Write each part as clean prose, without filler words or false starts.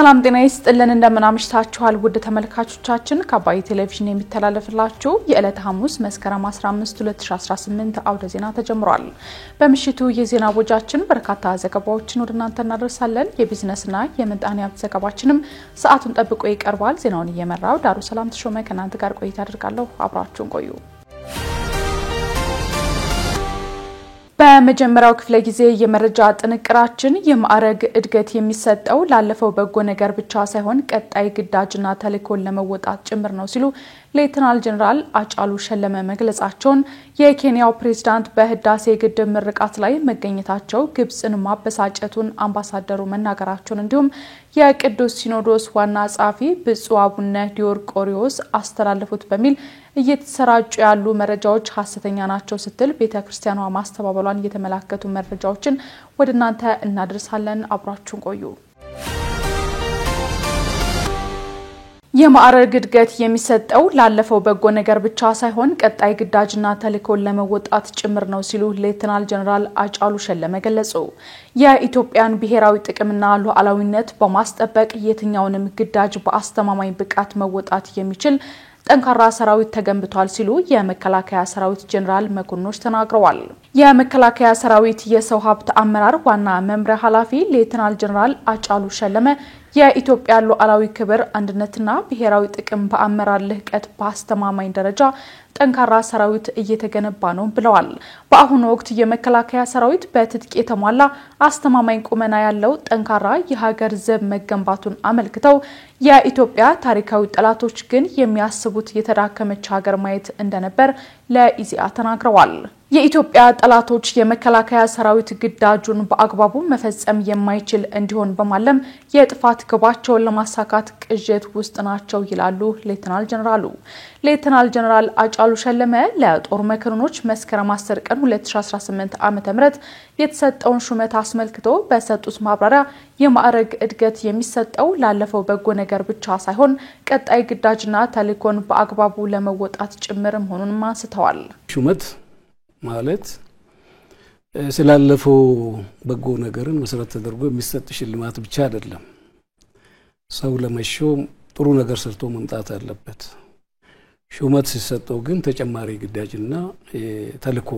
ሰላም ጤና ይስጥልን እንደምን አምሽታችኋል ውድ ተመልካቾቻችን ከአባይ ቴሌቪዥን የሚተላለፍላችሁ የዕለተ ሐሙስ መስከረም 15 2018 አውደ ዜና ተጀምሯል። በምሽቱ የዜና ወጃችን በርካታ ዘገባዎችን ወደ እናንተ እናደርሳለን። የቢዝነስና የምጣኔ ሀብት ዘገባችንም ሰዓቱን ጠብቆ ይቀርባል። ዜናውን እየመራው ዳሩ ሰላም ተሾመ ከናንተ ጋር ቆይታ አደርጋለሁ። አብራችሁን ቆዩ። በመጀመሪያው ክፍለ ጊዜ የመረጃ ጥንቅራችን የማዕረግ እድገት የሚሰጠው ላለፈው በጎ ነገር ብቻ ሳይሆን ቀጣይ ግዳጅና ተልእኮን ለመወጣት ጭምር ነው ሲሉ ሌተናል ጀነራል አጫሉ ሸለመ መግለጻቸውን የኬንያው ፕሬዝዳንት በህዳሴ ግድብ ምርቃት ላይ መገኘታቸው ግብጽን ማበሳጨቱን አምባሳደሩ መናገራቸውን እንዲሁም የቅዱስ ሲኖዶስ ዋና ጸሐፊ ብፁዕ አቡነ ዲዮርቆሪዮስ አስተላለፉት በሚል እየተሰራጩ ያሉ መረጃዎች ሐሰተኛ ናቸው ስትል ቤተክርስቲያኗ ማስተባበሏን የተመላከቱ መረጃዎችን ወደናንተ እናደርሳለን። አብራችሁን ቆዩ። የማዕረግ እድገት የሚሰጠው ላለፈው በጎ ነገር ብቻ ሳይሆን ቀጣይ ግዳጅና ተልእኮን ለመወጣት ጭምር ነው ሲሉ ሌተናል ጀነራል አጫሉ ሸለመ ገለጹ። የኢትዮጵያን ብሔራዊ ጥቅምና ሉዓላዊነት በማስጠበቅ የትኛውንም ግዳጅ በአስተማማኝ ብቃት መወጣት የሚችል ጠንካራ ሰራዊት ተገንብቷል ሲሉ የመከላከያ ሰራዊት ጀነራል መኮንኖች ተናግረዋል። የመከላከያ ሰራዊት የሰው ሀብት አመራር ዋና መምሪያ ኃላፊ ሌተናል ጀነራል አጫሉ ሸለመ የኢትዮጵያ ሉዓላዊ ክብር አንድነትና ብሔራዊ ጥቅም በአመራር ልህቀት በአስተማማኝ ደረጃ ጠንካራ ሰራዊት እየተገነባ ነው ብለዋል። በአሁኑ ወቅት የመከላከያ ሰራዊት በትጥቅ የተሟላ አስተማማኝ ቁመና ያለው ጠንካራ የሀገር ዘብ መገንባቱን አመልክተው የኢትዮጵያ ታሪካዊ ጠላቶች ግን የሚያስቡት የተዳከመች ሀገር ማየት እንደነበር ለኢዜአ ተናግረዋል። የኢትዮጵያ ጠላቶች የመከላከያ ሰራዊት ግዳጁን በአግባቡ መፈጸም የማይችል እንዲሆን በማለም የጥፋት ግባቸውን ለማሳካት ቅዠት ውስጥ ናቸው ይላሉ ሌተናል ጀነራሉ። ሌተናል ጀነራል አጫሉ ሸለመ ለጦር መኮንኖች መስከረም 10 ቀን 2018 ዓ.ም የተሰጠውን ሹመት አስመልክቶ በሰጡት ማብራሪያ የማዕረግ እድገት የሚሰጠው ላለፈው በጎ ነገር ብቻ ሳይሆን ቀጣይ ግዳጅና ተልእኮን በአግባቡ ለመወጣት ጭምር መሆኑን አንስተዋል። ሹመት ማለት ስላለፈው በጎ ነገርን መሰረት ተደርጎ የሚሰጥ ሽልማት ብቻ አይደለም። ሰው ለመሾም ጥሩ ነገር ሰርቶ መምጣት አለበት። ሹመት ሲሰጠው ግን ተጨማሪ ግዳጅና ተልእኮ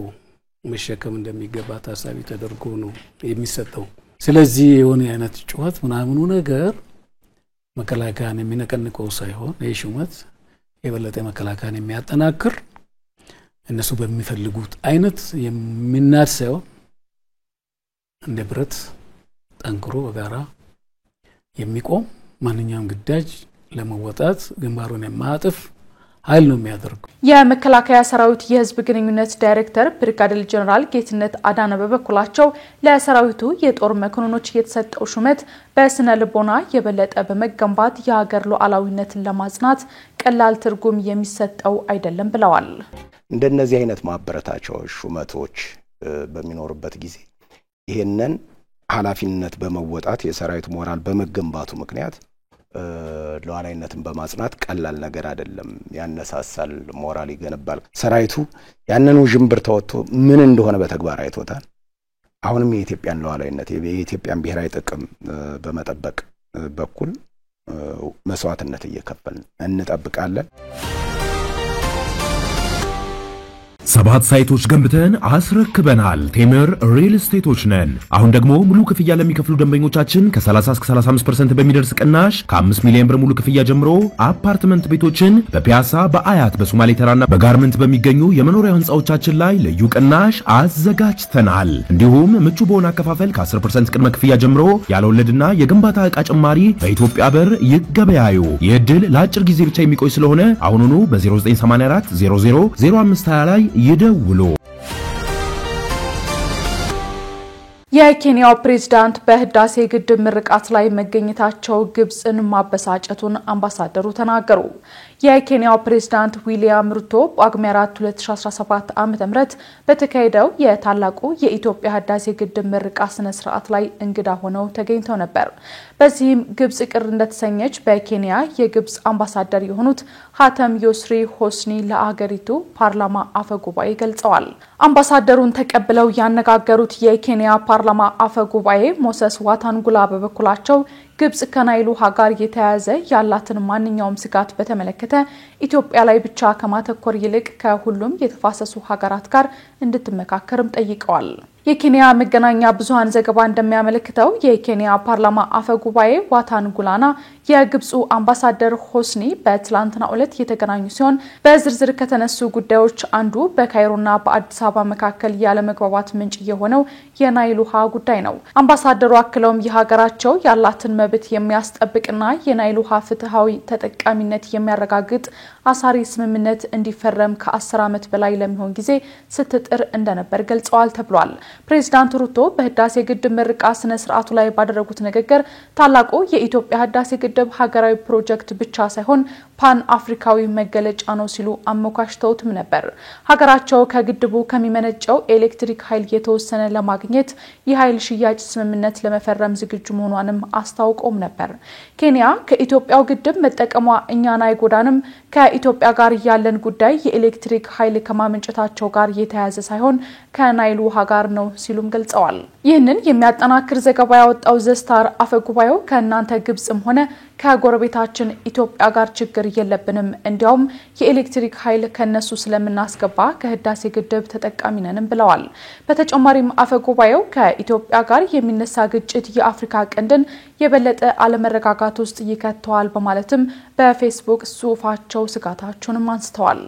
መሸከም እንደሚገባ ታሳቢ ተደርጎ ነው የሚሰጠው። ስለዚህ የሆነ አይነት ጩኸት ምናምኑ ነገር መከላከያን የሚነቀንቀው ሳይሆን የሹመት የበለጠ መከላከያን የሚያጠናክር እነሱ በሚፈልጉት አይነት የሚናሰው እንደ ብረት ጠንክሮ በጋራ የሚቆም ማንኛውም ግዳጅ ለመወጣት ግንባሩን የማያጥፍ ኃይል ነው የሚያደርገው። የመከላከያ ሰራዊት የህዝብ ግንኙነት ዳይሬክተር ብርጋዴር ጀነራል ጌትነት አዳነ በበኩላቸው ለሰራዊቱ የጦር መኮንኖች የተሰጠው ሹመት በስነ ልቦና የበለጠ በመገንባት የሀገር ሉዓላዊነትን ለማጽናት ቀላል ትርጉም የሚሰጠው አይደለም ብለዋል። እንደነዚህ አይነት ማበረታቻዎች ሹመቶች በሚኖርበት ጊዜ ይሄንን ኃላፊነት በመወጣት የሰራዊት ሞራል በመገንባቱ ምክንያት ሉዓላዊነትን በማጽናት ቀላል ነገር አይደለም። ያነሳሳል፣ ሞራል ይገነባል። ሰራዊቱ ያንኑ ጅምብር ተወጥቶ ምን እንደሆነ በተግባር አይቶታል። አሁንም የኢትዮጵያን ሉዓላዊነት የኢትዮጵያን ብሔራዊ ጥቅም በመጠበቅ በኩል መስዋዕትነት እየከፈልን እንጠብቃለን። 7 ሳይቶች ገንብተን አስረክበናል። ቴምር ሪል ስቴቶች ነን። አሁን ደግሞ ሙሉ ክፍያ ለሚከፍሉ ደንበኞቻችን ከ30 እስከ 35% በሚደርስ ቅናሽ ከ5 ሚሊዮን ብር ሙሉ ክፍያ ጀምሮ አፓርትመንት ቤቶችን በፒያሳ በአያት በሶማሌ ተራና በጋርመንት በሚገኙ የመኖሪያ ህንጻዎቻችን ላይ ልዩ ቅናሽ አዘጋጅተናል። እንዲሁም ምቹ በሆነ አከፋፈል ከ10% ቅድመ ክፍያ ጀምሮ ያለ ወለድና የግንባታ ዕቃ ጭማሪ በኢትዮጵያ ብር ይገበያዩ። የዕድል ለአጭር ጊዜ ብቻ የሚቆይ ስለሆነ አሁኑኑ በ0984 00 0520 ላይ ይደውሉ። የኬንያው ፕሬዝዳንት በህዳሴ ግድብ ምርቃት ላይ መገኘታቸው ግብጽን ማበሳጨቱን አምባሳደሩ ተናገሩ። የኬንያው ፕሬዝዳንት ዊሊያም ሩቶ ጳጉሜ 4 2017 ዓ.ም በተካሄደው የታላቁ የኢትዮጵያ ህዳሴ ግድብ ምርቃት ስነ ስርዓት ላይ እንግዳ ሆነው ተገኝተው ነበር። በዚህም ግብጽ ቅር እንደተሰኘች በኬንያ የግብጽ አምባሳደር የሆኑት ሀተም ዮስሪ ሆስኒ ለአገሪቱ ፓርላማ አፈ ጉባኤ ገልጸዋል። አምባሳደሩን ተቀብለው ያነጋገሩት የኬንያ ፓርላማ አፈ ጉባኤ ሞሰስ ዋታንጉላ በበኩላቸው ግብጽ ከናይል ውሃ ጋር የተያያዘ ያላትን ማንኛውም ስጋት በተመለከተ ኢትዮጵያ ላይ ብቻ ከማተኮር ይልቅ ከሁሉም የተፋሰሱ ሀገራት ጋር እንድትመካከርም ጠይቀዋል። የኬንያ መገናኛ ብዙሃን ዘገባ እንደሚያመለክተው የኬንያ ፓርላማ አፈ ጉባኤ ዋታን ጉላና የግብጹ አምባሳደር ሆስኒ በትላንትናው ዕለት የተገናኙ ሲሆን በዝርዝር ከተነሱ ጉዳዮች አንዱ በካይሮና በአዲስ አበባ መካከል ያለ መግባባት ምንጭ የሆነው የናይል ውሃ ጉዳይ ነው። አምባሳደሩ አክለውም የሀገራቸው ያላትን መብት የሚያስጠብቅና የናይል ውሃ ፍትሃዊ ተጠቃሚነት የሚያረጋግጥ አሳሪ ስምምነት እንዲፈረም ከ10 ዓመት በላይ ለሚሆን ጊዜ ስትጥር እንደነበር ገልጸዋል ተብሏል። ፕሬዝዳንት ሩቶ በህዳሴ ግድብ ምረቃ ስነ ስርዓቱ ላይ ባደረጉት ንግግር ታላቁ የኢትዮጵያ ህዳሴ ግድብ ሀገራዊ ፕሮጀክት ብቻ ሳይሆን ፓን አፍሪካዊ መገለጫ ነው ሲሉ አሞካሽተውትም ነበር። ሀገራቸው ከግድቡ ከሚመነጨው ኤሌክትሪክ ኃይል የተወሰነ ለማግኘት የኃይል ሽያጭ ስምምነት ለመፈረም ዝግጁ መሆኗንም አስታውቀውም ነበር። ኬንያ ከኢትዮጵያው ግድብ መጠቀሟ እኛን አይጎዳንም፣ ከኢትዮጵያ ጋር ያለን ጉዳይ የኤሌክትሪክ ኃይል ከማመንጨታቸው ጋር የተያያዘ ሳይሆን ከናይል ውሃ ጋር ነው ሲሉም ገልጸዋል። ይህንን የሚያጠናክር ዘገባ ያወጣው ዘስታር አፈጉባኤው ከእናንተ ግብጽም ሆነ ከጎረቤታችን ኢትዮጵያ ጋር ችግር የለብንም፣ እንዲያውም የኤሌክትሪክ ኃይል ከነሱ ስለምናስገባ ከህዳሴ ግድብ ተጠቃሚ ነንም ብለዋል። በተጨማሪም አፈጉባኤው ከኢትዮጵያ ጋር የሚነሳ ግጭት የአፍሪካ ቀንድን የበለጠ አለመረጋጋት ውስጥ ይከተዋል በማለትም በፌስቡክ ጽሑፋቸው ስጋታቸውንም አንስተዋል።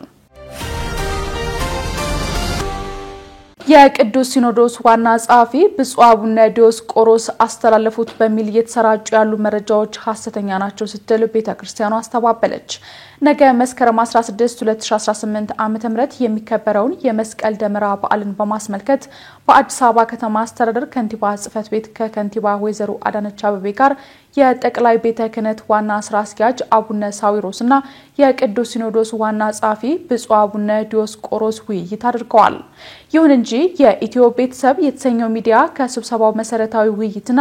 የቅዱስ ሲኖዶስ ዋና ጸሐፊ ብፁዕ አቡነ ዲዮስቆሮስ አስተላለፉት በሚል እየተሰራጩ ያሉ መረጃዎች ሐሰተኛ ናቸው ስትል ቤተክርስቲያኗ አስተባበለች። ነገ መስከረም 16 2018 ዓ.ም የሚከበረውን የመስቀል ደመራ በዓልን በማስመልከት በአዲስ አበባ ከተማ አስተዳደር ከንቲባ ጽሕፈት ቤት ከከንቲባ ወይዘሮ አዳነች አቤቤ ጋር የጠቅላይ ቤተ ክህነት ዋና ስራ አስኪያጅ አቡነ ሳዊሮስና የቅዱስ ሲኖዶስ ዋና ጸሐፊ ብፁዕ አቡነ ዲዮስቆሮስ ውይይት አድርገዋል። ይሁን እንጂ የኢትዮ ቤተሰብ የተሰኘው ሚዲያ ከስብሰባው መሰረታዊ ውይይትና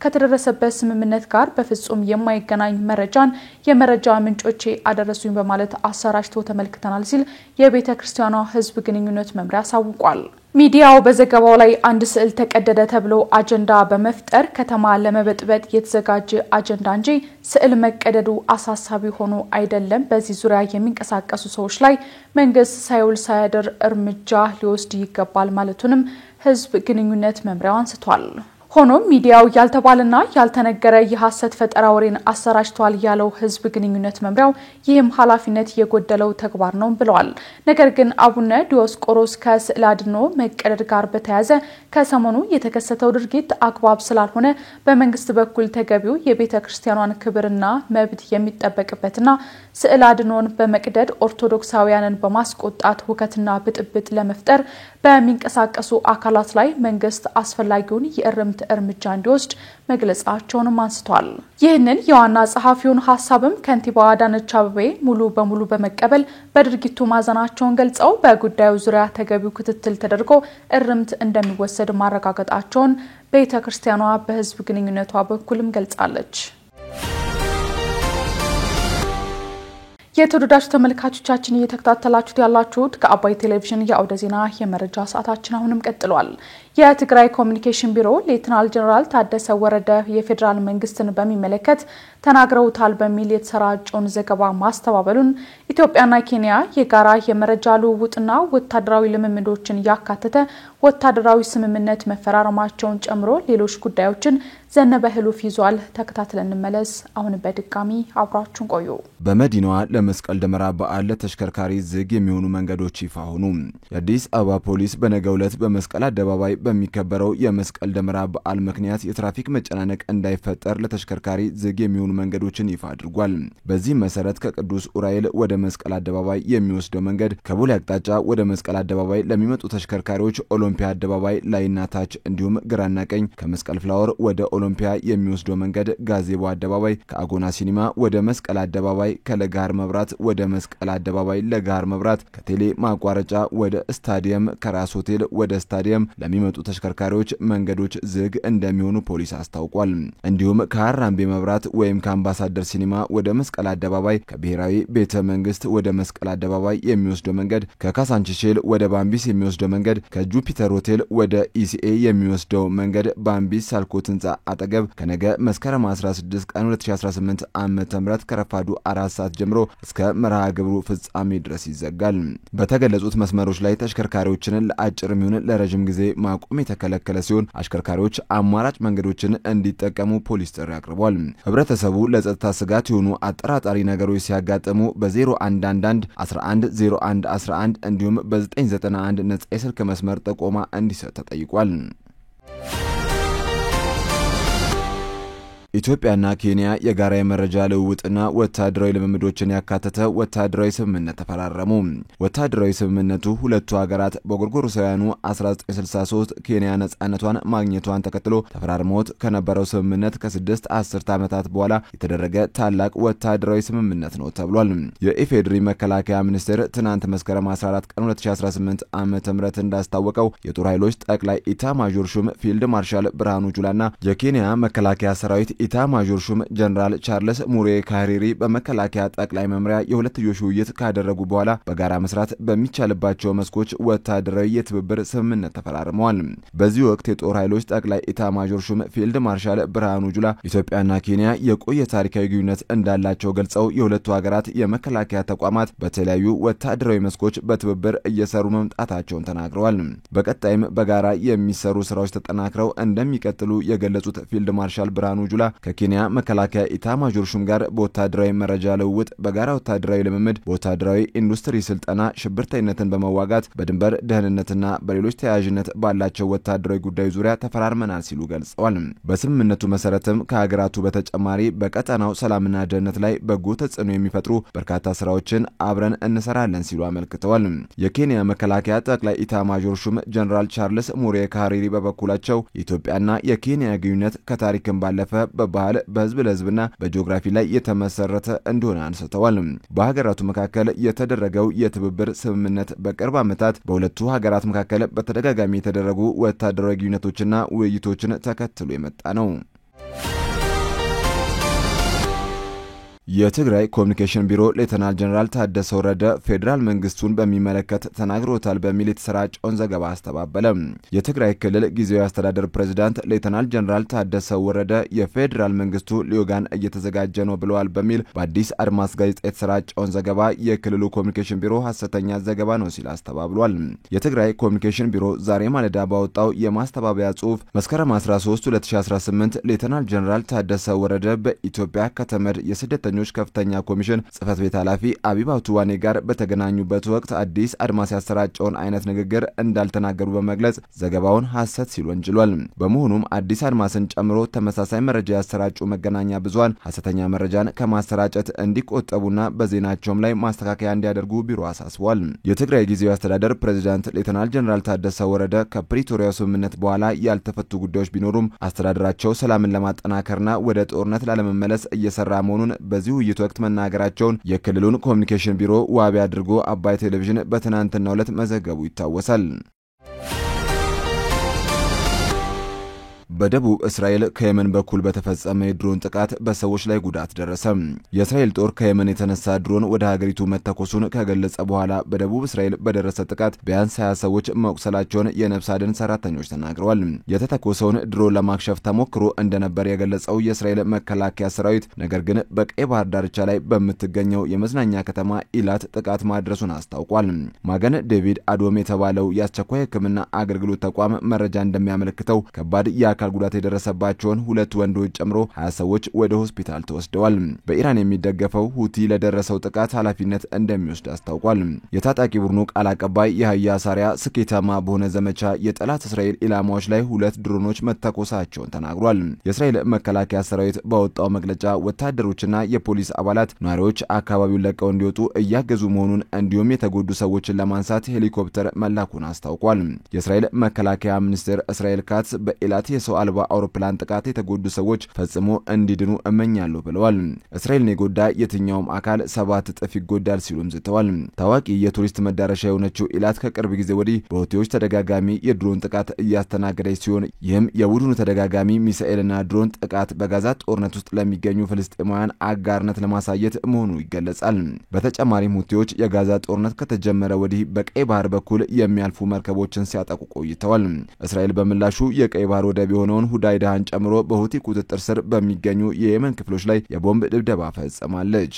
ከተደረሰበት ስምምነት ጋር በፍጹም የማይገናኝ መረጃን የመረጃ ምንጮቼ አደረሱኝ በማለት አሰራጭቶ ተመልክተናል ሲል የቤተ ክርስቲያኗ ሕዝብ ግንኙነት መምሪያ አሳውቋል። ሚዲያው በዘገባው ላይ አንድ ስዕል ተቀደደ ተብሎ አጀንዳ በመፍጠር ከተማ ለመበጥበጥ የተዘጋጀ አጀንዳ እንጂ ስዕል መቀደዱ አሳሳቢ ሆኖ አይደለም፣ በዚህ ዙሪያ የሚንቀሳቀሱ ሰዎች ላይ መንግስት ሳይውል ሳያድር እርምጃ ሊወስድ ይገባል ማለቱንም ሕዝብ ግንኙነት መምሪያው አንስቷል። ሆኖም ሚዲያው ያልተባለና ያልተነገረ የሐሰት ፈጠራ ወሬን አሰራጭቷል ያለው ሕዝብ ግንኙነት መምሪያው ይህም ኃላፊነት የጎደለው ተግባር ነው ብለዋል። ነገር ግን አቡነ ዲዮስቆሮስ ከስዕል አድኖ መቀደድ ጋር በተያያዘ ከሰሞኑ የተከሰተው ድርጊት አግባብ ስላልሆነ በመንግስት በኩል ተገቢው የቤተ ክርስቲያኗን ክብርና መብት የሚጠበቅበትና ስዕል አድኖን በመቅደድ ኦርቶዶክሳውያንን በማስቆጣት ሁከትና ብጥብጥ ለመፍጠር በሚንቀሳቀሱ አካላት ላይ መንግስት አስፈላጊውን የእርምት እርምጃ እንዲወስድ መግለጻቸውንም አንስቷል። ይህንን የዋና ጸሐፊውን ሐሳብም ከንቲባ አዳነች አቤቤ ሙሉ በሙሉ በመቀበል በድርጊቱ ማዘናቸውን ገልጸው በጉዳዩ ዙሪያ ተገቢው ክትትል ተደርጎ እርምት እንደሚወሰድ ማረጋገጣቸውን ቤተክርስቲያኗ በሕዝብ ግንኙነቷ በኩልም ገልጻለች። የተወደዳችሁ ተመልካቾቻችን እየተከታተላችሁት ያላችሁት ከአባይ ቴሌቪዥን የአውደ ዜና የመረጃ ሰዓታችን አሁንም ቀጥሏል። የትግራይ ኮሚኒኬሽን ቢሮ ሌተናል ጀነራል ታደሰ ወረደ የፌደራል መንግስትን በሚመለከት ተናግረውታል በሚል የተሰራጨውን ዘገባ ማስተባበሉን ኢትዮጵያና ኬንያ የጋራ የመረጃ ልውውጥና ወታደራዊ ልምምዶችን ያካተተ ወታደራዊ ስምምነት መፈራረማቸውን ጨምሮ ሌሎች ጉዳዮችን ዘነበ ህሉፍ ይዟል። ተከታትለን እንመለስ። አሁን በድጋሚ አብራችሁን ቆዩ። በመዲናዋ ለመስቀል ደመራ በዓል ለተሽከርካሪ ዝግ የሚሆኑ መንገዶች ይፋ ሆኑ። የአዲስ አበባ ፖሊስ በነገው ዕለት በመስቀል አደባባይ በሚከበረው የመስቀል ደመራ በዓል ምክንያት የትራፊክ መጨናነቅ እንዳይፈጠር ለተሽከርካሪ ዝግ የሚሆኑ መንገዶችን ይፋ አድርጓል። በዚህ መሰረት ከቅዱስ ኡራኤል ወደ መስቀል አደባባይ የሚወስደው መንገድ ከቦሌ አቅጣጫ ወደ መስቀል አደባባይ ለሚመጡ ተሽከርካሪዎች ኦሎምፒያ አደባባይ ላይና ታች እንዲሁም ግራና ቀኝ ከመስቀል ፍላወር ወደ ኦሎምፒያ የሚወስደው መንገድ ጋዜቦ አደባባይ ከአጎና ሲኒማ ወደ መስቀል አደባባይ ከለጋር መብራት ወደ መስቀል አደባባይ ለጋር መብራት ከቴሌ ማቋረጫ ወደ ስታዲየም ከራስ ሆቴል ወደ ስታዲየም ለሚመጡ የሚወጡ ተሽከርካሪዎች መንገዶች ዝግ እንደሚሆኑ ፖሊስ አስታውቋል። እንዲሁም ከአራምቤ መብራት ወይም ከአምባሳደር ሲኒማ ወደ መስቀል አደባባይ፣ ከብሔራዊ ቤተ መንግስት ወደ መስቀል አደባባይ የሚወስደው መንገድ፣ ከካሳንቺሼል ወደ ባምቢስ የሚወስደው መንገድ፣ ከጁፒተር ሆቴል ወደ ኢሲኤ የሚወስደው መንገድ ባምቢስ ሳልኮት ህንጻ አጠገብ ከነገ መስከረም 16 ቀን 2018 ዓ.ም ከረፋዱ 4 ሰዓት ጀምሮ እስከ መርሃ ግብሩ ፍጻሜ ድረስ ይዘጋል። በተገለጹት መስመሮች ላይ ተሽከርካሪዎችን ለአጭር ሚሆን ለረጅም ጊዜ ማቆም የተከለከለ ሲሆን አሽከርካሪዎች አማራጭ መንገዶችን እንዲጠቀሙ ፖሊስ ጥሪ አቅርቧል። ህብረተሰቡ ለጸጥታ ስጋት የሆኑ አጠራጣሪ ነገሮች ሲያጋጥሙ በ0111 11 01 11 እንዲሁም በ991 ነጻ የስልክ መስመር ጥቆማ እንዲሰጥ ተጠይቋል። ኢትዮጵያና ኬንያ የጋራ የመረጃ ልውውጥና ወታደራዊ ልምምዶችን ያካተተ ወታደራዊ ስምምነት ተፈራረሙ። ወታደራዊ ስምምነቱ ሁለቱ ሀገራት በጎርጎሮሳውያኑ 1963 ኬንያ ነጻነቷን ማግኘቷን ተከትሎ ተፈራርመውት ከነበረው ስምምነት ከ6 አስርት ዓመታት በኋላ የተደረገ ታላቅ ወታደራዊ ስምምነት ነው ተብሏል። የኢፌዴሪ መከላከያ ሚኒስቴር ትናንት መስከረም 14 ቀን 2018 ዓ.ም እንዳስታወቀው የጦር ኃይሎች ጠቅላይ ኢታማዦር ሹም ፊልድ ማርሻል ብርሃኑ ጁላና የኬንያ መከላከያ ሰራዊት ኢታማዦር ሹም ጀነራል ቻርልስ ሙሬ ካሪሪ በመከላከያ ጠቅላይ መምሪያ የሁለትዮሽ ውይይት ካደረጉ በኋላ በጋራ መስራት በሚቻልባቸው መስኮች ወታደራዊ የትብብር ስምምነት ተፈራርመዋል። በዚህ ወቅት የጦር ኃይሎች ጠቅላይ ኢታማዦር ሹም ፊልድ ማርሻል ብርሃኑ ጁላ ኢትዮጵያና ኬንያ የቆየ ታሪካዊ ግንኙነት እንዳላቸው ገልጸው የሁለቱ ሀገራት የመከላከያ ተቋማት በተለያዩ ወታደራዊ መስኮች በትብብር እየሰሩ መምጣታቸውን ተናግረዋል። በቀጣይም በጋራ የሚሰሩ ስራዎች ተጠናክረው እንደሚቀጥሉ የገለጹት ፊልድ ማርሻል ብርሃኑ ጁላ ከኬንያ መከላከያ ኢታማዦር ሹም ጋር በወታደራዊ መረጃ ልውውጥ፣ በጋራ ወታደራዊ ልምምድ፣ በወታደራዊ ኢንዱስትሪ ስልጠና፣ ሽብርተኝነትን በመዋጋት በድንበር ደህንነትና በሌሎች ተያያዥነት ባላቸው ወታደራዊ ጉዳዮች ዙሪያ ተፈራርመናል ሲሉ ገልጸዋል። በስምምነቱ መሰረትም ከሀገራቱ በተጨማሪ በቀጠናው ሰላምና ደህንነት ላይ በጎ ተጽዕኖ የሚፈጥሩ በርካታ ስራዎችን አብረን እንሰራለን ሲሉ አመልክተዋል። የኬንያ መከላከያ ጠቅላይ ኢታማዦር ሹም ጀነራል ቻርልስ ሙሬ ካሪሪ በበኩላቸው የኢትዮጵያና የኬንያ ግንኙነት ከታሪክም ባለፈ በባህል በህዝብ ለህዝብና በጂኦግራፊ ላይ የተመሰረተ እንደሆነ አንስተዋል። በሀገራቱ መካከል የተደረገው የትብብር ስምምነት በቅርብ ዓመታት በሁለቱ ሀገራት መካከል በተደጋጋሚ የተደረጉ ወታደራዊ ግንኙነቶችና ውይይቶችን ተከትሎ የመጣ ነው። የትግራይ ኮሚኒኬሽን ቢሮ ሌተናል ጀነራል ታደሰ ወረደ ፌዴራል መንግስቱን በሚመለከት ተናግሮታል በሚል የተሰራጨውን ዘገባ አስተባበለ። የትግራይ ክልል ጊዜያዊ አስተዳደር ፕሬዝዳንት ሌተናል ጀነራል ታደሰ ወረደ የፌዴራል መንግስቱ ሊዮጋን እየተዘጋጀ ነው ብለዋል በሚል በአዲስ አድማስ ጋዜጣ የተሰራጨውን ዘገባ የክልሉ ኮሚኒኬሽን ቢሮ ሐሰተኛ ዘገባ ነው ሲል አስተባብሏል። የትግራይ ኮሚኒኬሽን ቢሮ ዛሬ ማለዳ ባወጣው የማስተባበያ ጽሑፍ መስከረም 13 2018 ሌተናል ጀነራል ታደሰ ወረደ በኢትዮጵያ ከተመድ የስደተኞች ከፍተኛ ኮሚሽን ጽህፈት ቤት ኃላፊ አቢባቱ ዋኔ ጋር በተገናኙበት ወቅት አዲስ አድማስ ያሰራጨውን አይነት ንግግር እንዳልተናገሩ በመግለጽ ዘገባውን ሐሰት ሲል ወንጅሏል። በመሆኑም አዲስ አድማስን ጨምሮ ተመሳሳይ መረጃ ያሰራጩ መገናኛ ብዙሃን ሐሰተኛ መረጃን ከማሰራጨት እንዲቆጠቡና በዜናቸውም ላይ ማስተካከያ እንዲያደርጉ ቢሮ አሳስቧል። የትግራይ ጊዜያዊ አስተዳደር ፕሬዝዳንት ሌተናል ጀነራል ታደሰ ወረደ ከፕሪቶሪያው ስምምነት በኋላ ያልተፈቱ ጉዳዮች ቢኖሩም አስተዳደራቸው ሰላምን ለማጠናከርና ወደ ጦርነት ላለመመለስ እየሰራ መሆኑን በዚህ ውይይት ወቅት መናገራቸውን የክልሉን ኮሚኒኬሽን ቢሮ ዋቢ አድርጎ አባይ ቴሌቪዥን በትናንትናው ዕለት መዘገቡ ይታወሳል። በደቡብ እስራኤል ከየመን በኩል በተፈጸመ የድሮን ጥቃት በሰዎች ላይ ጉዳት ደረሰ። የእስራኤል ጦር ከየመን የተነሳ ድሮን ወደ ሀገሪቱ መተኮሱን ከገለጸ በኋላ በደቡብ እስራኤል በደረሰ ጥቃት ቢያንስ 20 ሰዎች መቁሰላቸውን የነፍስ አድን ሰራተኞች ተናግረዋል። የተተኮሰውን ድሮን ለማክሸፍ ተሞክሮ እንደነበር የገለጸው የእስራኤል መከላከያ ሰራዊት ነገር ግን በቀይ ባህር ዳርቻ ላይ በምትገኘው የመዝናኛ ከተማ ኢላት ጥቃት ማድረሱን አስታውቋል። ማገን ዴቪድ አዶም የተባለው የአስቸኳይ ሕክምና አገልግሎት ተቋም መረጃ እንደሚያመለክተው ከባድ የአካል ጉዳት የደረሰባቸውን ሁለት ወንዶች ጨምሮ 20 ሰዎች ወደ ሆስፒታል ተወስደዋል። በኢራን የሚደገፈው ሁቲ ለደረሰው ጥቃት ኃላፊነት እንደሚወስድ አስታውቋል። የታጣቂ ቡድኑ ቃል አቀባይ የህያ ሳሪያ ስኬታማ በሆነ ዘመቻ የጠላት እስራኤል ኢላማዎች ላይ 2 ድሮኖች መተኮሳቸውን ተናግሯል። የእስራኤል መከላከያ ሰራዊት ባወጣው መግለጫ ወታደሮችና የፖሊስ አባላት ነዋሪዎች አካባቢውን ለቀው እንዲወጡ እያገዙ መሆኑን እንዲሁም የተጎዱ ሰዎችን ለማንሳት ሄሊኮፕተር መላኩን አስታውቋል። የእስራኤል መከላከያ ሚኒስትር እስራኤል ካትስ በኢላት በሰው አልባ አውሮፕላን ጥቃት የተጎዱ ሰዎች ፈጽሞ እንዲድኑ እመኛለሁ ብለዋል። እስራኤልን የጎዳ የትኛውም አካል 7 እጥፍ ይጎዳል ሲሉም ዝተዋል። ታዋቂ የቱሪስት መዳረሻ የሆነችው ኢላት ከቅርብ ጊዜ ወዲህ በሁቲዎች ተደጋጋሚ የድሮን ጥቃት እያስተናገደች ሲሆን ይህም የቡድኑ ተደጋጋሚ ሚሳኤልና ድሮን ጥቃት በጋዛ ጦርነት ውስጥ ለሚገኙ ፍልስጤማውያን አጋርነት ለማሳየት መሆኑ ይገለጻል። በተጨማሪም ሁቲዎች የጋዛ ጦርነት ከተጀመረ ወዲህ በቀይ ባህር በኩል የሚያልፉ መርከቦችን ሲያጠቁ ቆይተዋል። እስራኤል በምላሹ የቀይ ባህር ወደብ የሆነውን ሁዳይዳን ጨምሮ በሁቲ ቁጥጥር ስር በሚገኙ የየመን ክፍሎች ላይ የቦምብ ድብደባ ፈጽማለች።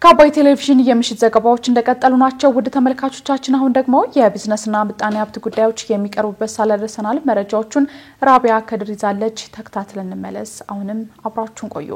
ከአባይ ቴሌቪዥን የምሽት ዘገባዎች እንደቀጠሉ ናቸው። ውድ ተመልካቾቻችን አሁን ደግሞ የቢዝነስና ምጣኔ ሀብት ጉዳዮች የሚቀርቡበት ሳለ ደርሰናል። መረጃዎቹን ራቢያ ከድር ይዛለች። ተከታትለን እንመለስ። አሁንም አብራችሁን ቆዩ።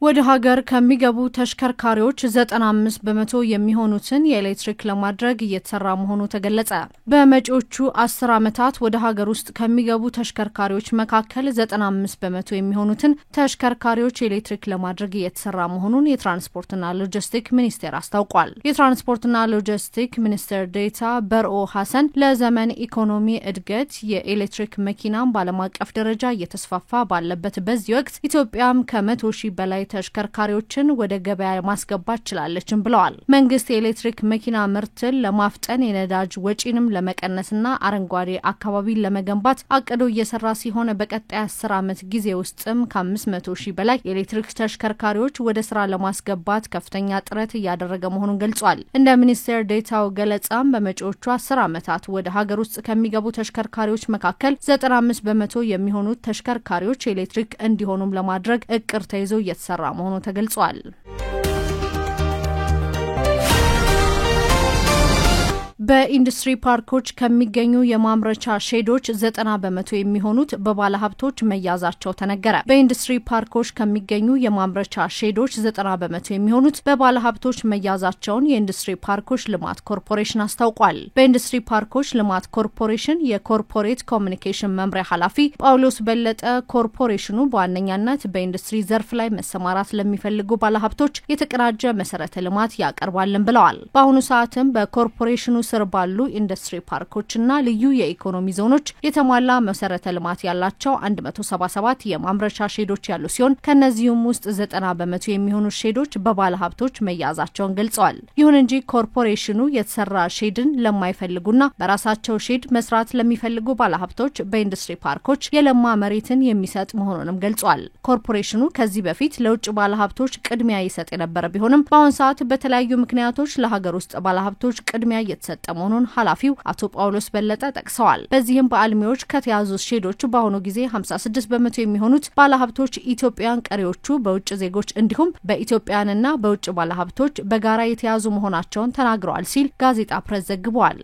ወደ ሀገር ከሚገቡ ተሽከርካሪዎች 95% የሚሆኑትን የኤሌክትሪክ ለማድረግ እየተሰራ መሆኑ ተገለጸ። በመጪዎቹ 10 ዓመታት ወደ ሀገር ውስጥ ከሚገቡ ተሽከርካሪዎች መካከል 95% የሚሆኑትን ተሽከርካሪዎች ኤሌክትሪክ ለማድረግ እየተሰራ መሆኑን የትራንስፖርትና ሎጂስቲክ ሚኒስቴር አስታውቋል። የትራንስፖርትና ሎጂስቲክ ሚኒስትር ዴኤታ በርኦ ሐሰን ለዘመን ኢኮኖሚ እድገት የኤሌክትሪክ መኪናን በዓለም አቀፍ ደረጃ እየተስፋፋ ባለበት በዚህ ወቅት ኢትዮጵያም ከ100,000 በላይ ተሽከርካሪዎችን ወደ ገበያ ማስገባት ችላለችም ብለዋል። መንግስት የኤሌክትሪክ መኪና ምርትን ለማፍጠን የነዳጅ ወጪንም ለመቀነስና አረንጓዴ አካባቢን ለመገንባት አቅዶ እየሰራ ሲሆን በቀጣይ 10 ዓመት ጊዜ ውስጥም ከ500,000 በላይ የኤሌክትሪክ ተሽከርካሪዎች ወደ ስራ ለማስገባት ከፍተኛ ጥረት እያደረገ መሆኑን ገልጿል። እንደ ሚኒስትር ዴኤታው ገለጻም በመጪዎቹ 10 ዓመታት ወደ ሀገር ውስጥ ከሚገቡ ተሽከርካሪዎች መካከል 95% የሚሆኑት ተሽከርካሪዎች ኤሌክትሪክ እንዲሆኑም ለማድረግ እቅድ ተይዞ እየተሰራ መሆኑ ተገልጿል። በኢንዱስትሪ ፓርኮች ከሚገኙ የማምረቻ ሼዶች 90% የሚሆኑት በባለ ሀብቶች መያዛቸው ተነገረ። በኢንዱስትሪ ፓርኮች ከሚገኙ የማምረቻ ሼዶች 90% የሚሆኑት በባለ ሀብቶች መያዛቸውን የኢንዱስትሪ ፓርኮች ልማት ኮርፖሬሽን አስታውቋል። በኢንዱስትሪ ፓርኮች ልማት ኮርፖሬሽን የኮርፖሬት ኮሚኒኬሽን መምሪያ ኃላፊ ጳውሎስ በለጠ ኮርፖሬሽኑ በዋነኛነት በኢንዱስትሪ ዘርፍ ላይ መሰማራት ለሚፈልጉ ባለ ሀብቶች የተቀናጀ መሰረተ ልማት ያቀርባልን ብለዋል። በአሁኑ ሰዓትም በኮርፖሬሽኑ ስር ባሉ ኢንዱስትሪ ፓርኮችና ልዩ የኢኮኖሚ ዞኖች የተሟላ መሰረተ ልማት ያላቸው 177 የማምረቻ ሼዶች ያሉ ሲሆን ከነዚህም ውስጥ 90% የሚሆኑ ሼዶች በባለ ሀብቶች መያዛቸውን ገልጸዋል። ይሁን እንጂ ኮርፖሬሽኑ የተሰራ ሼድን ለማይፈልጉና በራሳቸው ሼድ መስራት ለሚፈልጉ ባለ ሀብቶች በኢንዱስትሪ ፓርኮች የለማ መሬትን የሚሰጥ መሆኑንም ገልጿል። ኮርፖሬሽኑ ከዚህ በፊት ለውጭ ባለ ሀብቶች ቅድሚያ ይሰጥ የነበረ ቢሆንም በአሁን ሰዓት በተለያዩ ምክንያቶች ለሀገር ውስጥ ባለ ሀብቶች ቅድሚያ እየተሰጠ መሆኑን ኃላፊው አቶ ጳውሎስ በለጠ ጠቅሰዋል። በዚህም በአልሚዎች ከተያዙ ሼዶች በአሁኑ ጊዜ 56% የሚሆኑት ባለሀብቶች ኢትዮጵያን፣ ቀሪዎቹ በውጭ ዜጎች እንዲሁም በኢትዮጵያንና በውጭ ባለሀብቶች በጋራ የተያዙ መሆናቸውን ተናግረዋል ሲል ጋዜጣ ፕሬስ ዘግቧል።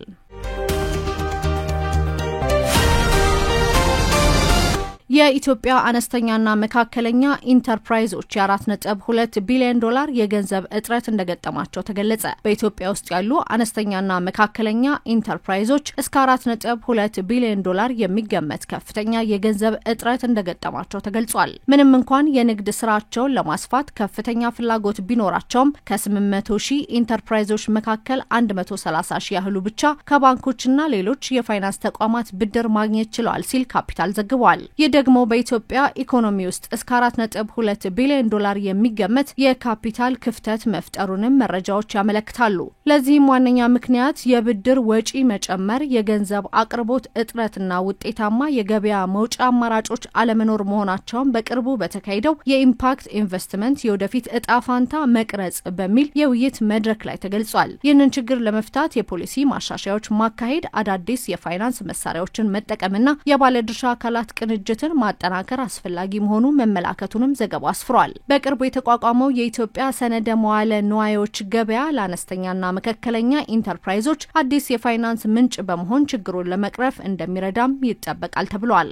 የኢትዮጵያ አነስተኛና መካከለኛ ኢንተርፕራይዞች $4.2 ቢሊዮን የገንዘብ እጥረት እንደገጠማቸው ተገለጸ። በኢትዮጵያ ውስጥ ያሉ አነስተኛና መካከለኛ ኢንተርፕራይዞች እስከ $4.2 ቢሊዮን የሚገመት ከፍተኛ የገንዘብ እጥረት እንደገጠማቸው ተገልጿል። ምንም እንኳን የንግድ ስራቸውን ለማስፋት ከፍተኛ ፍላጎት ቢኖራቸውም ከ800,000 ኢንተርፕራይዞች መካከል 130,000 ያህሉ ብቻ ከባንኮችና ሌሎች የፋይናንስ ተቋማት ብድር ማግኘት ችለዋል ሲል ካፒታል ዘግቧል። ደግሞ በኢትዮጵያ ኢኮኖሚ ውስጥ እስከ $4.2 ቢሊዮን የሚገመት የካፒታል ክፍተት መፍጠሩንም መረጃዎች ያመለክታሉ። ለዚህም ዋነኛ ምክንያት የብድር ወጪ መጨመር፣ የገንዘብ አቅርቦት እጥረትና ውጤታማ የገበያ መውጫ አማራጮች አለመኖር መሆናቸውን በቅርቡ በተካሄደው የኢምፓክት ኢንቨስትመንት የወደፊት እጣ ፋንታ መቅረጽ በሚል የውይይት መድረክ ላይ ተገልጿል። ይህንን ችግር ለመፍታት የፖሊሲ ማሻሻያዎች ማካሄድ፣ አዳዲስ የፋይናንስ መሳሪያዎችን መጠቀምና የባለድርሻ አካላት ቅንጅት ማጠናከር አስፈላጊ መሆኑ መመላከቱንም ዘገባው አስፍሯል። በቅርቡ የተቋቋመው የኢትዮጵያ ሰነደ መዋለ ንዋዮች ገበያ ለአነስተኛና መካከለኛ ኢንተርፕራይዞች አዲስ የፋይናንስ ምንጭ በመሆን ችግሩን ለመቅረፍ እንደሚረዳም ይጠበቃል ተብሏል።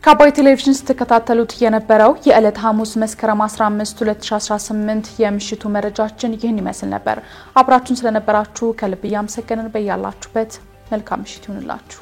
ከአባይ ቴሌቪዥን ስትከታተሉት የነበረው የዕለት ሐሙስ መስከረም 15 2018 የምሽቱ መረጃችን ይህን ይመስል ነበር። አብራችሁን ስለነበራችሁ ከልብ ያመሰግነን። በያላችሁበት መልካም ምሽት ይሁንላችሁ።